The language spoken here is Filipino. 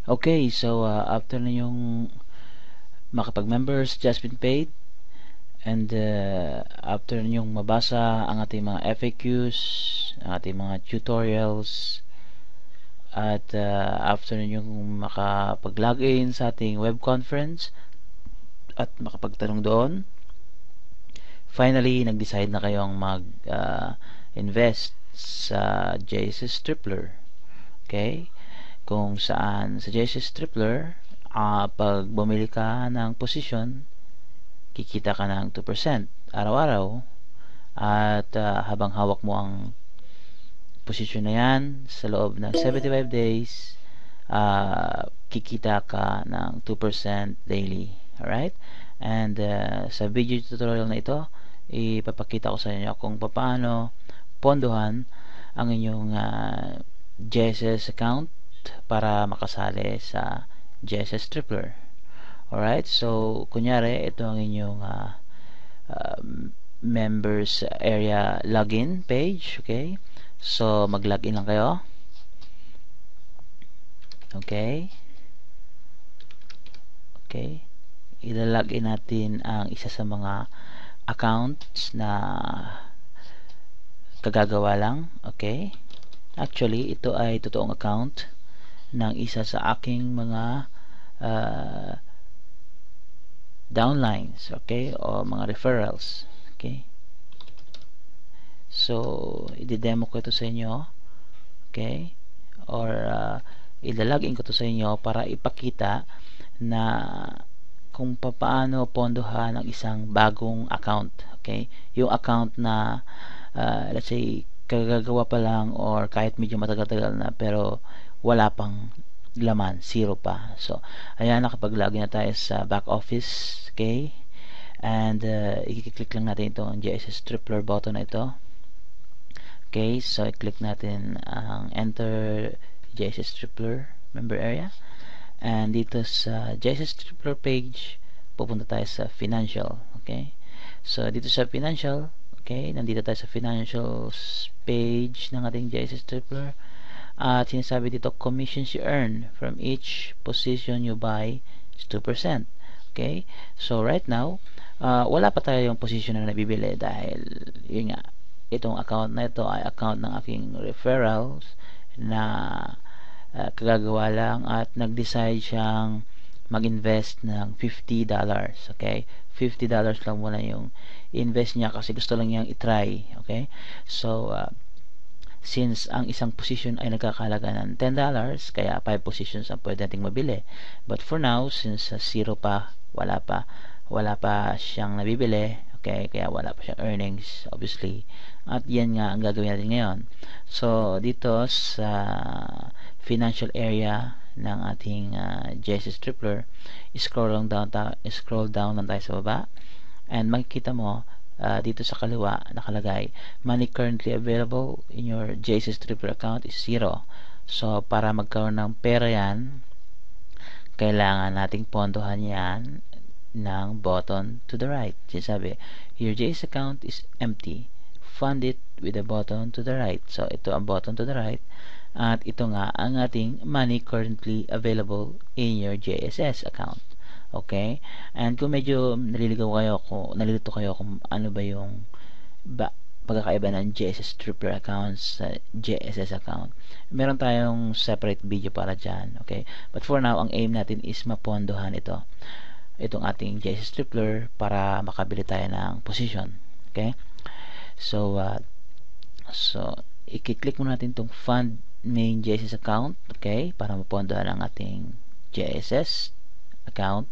Okay, so after ninyong makapag-members just been paid, and after ninyong mabasa ang ating mga FAQs, ang ating mga tutorials, at after ninyong makapag-login sa ating web conference at makapagtanong doon, finally nag-decide na kayong mag-invest sa JSS Tripler. Okay? Kung saan sa JSS Tripler, pag bumili ka ng posisyon, kikita ka ng 2% araw-araw, at habang hawak mo ang posisyon na yan sa loob ng 75 days, kikita ka ng 2% daily. Alright? And sa video tutorial na ito, ipapakita ko sa inyo kung paano pondohan ang inyong JSS account para makasali sa JSS Tripler. Alright, so kunyari ito ang inyong members area login page. Okay, so mag-login lang kayo. Okay, ilalagin natin ang isa sa mga accounts na kagagawa lang. Okay, actually ito ay totoong account ng isa sa aking mga downlines, okay, o mga referrals. Okay, so i-demo ko ito sa inyo, okay, or ilalagin ko ito sa inyo para ipakita na kung paano pondohan ang isang bagong account. Okay, yung account na let's say kagagawa pa lang or kahit medyo matagal-tagal na pero wala pang laman, zero pa. So ayan, nakapag-login na tayo sa back office. Okay, and i-click lang natin itong JSS Tripler button na ito. Okay, so i-click natin ang enter JSS Tripler member area, and dito sa JSS Tripler page pupunta tayo sa financial. Okay, so dito sa financial, okay, nandito tayo sa financials page ng ating JSS Tripler. At sinasabi dito, commissions you earn from each position you buy is 2%. Okay? So, right now, wala pa tayo yung position na nabibili dahil, yun nga, itong account na ito ay account ng aking referrals na kagagawa lang at nag-decide siyang mag-invest ng $50. Okay? $50 lang muna yung invest niya kasi gusto lang niyang itry. Okay? So, since ang isang position ay nagkakahalaga ng $10, kaya 5 positions ang pwede nating mabili. But for now, since zero pa, wala pa siyang nabibili, okay, kaya wala pa siyang earnings, obviously. At yan nga ang gagawin natin ngayon. So, dito sa financial area ng ating JSS Tripler, scroll down lang tayo sa baba, and makikita mo dito sa kaliwa nakalagay money currently available in your JSS Tripler account is 0. So para magkaroon ng pera yan, kailangan nating pondohan yan ng button to the right. Sinasabi, your JSS account is empty, fund it with the button to the right. So ito ang button to the right, at ito nga ang ating money currently available in your JSS account. Okay? And kung medyo nalilito kayo kung ano ba yung pagkakaiba ng JSS Tripler accounts sa JSS account, meron tayong separate video para dyan. Okay? But for now, ang aim natin is mapondohan itong ating JSS Tripler para makabili tayo ng position. Okay? So, i-click muna natin itong fund main JSS account, okay, para mapondohan ang ating JSS account.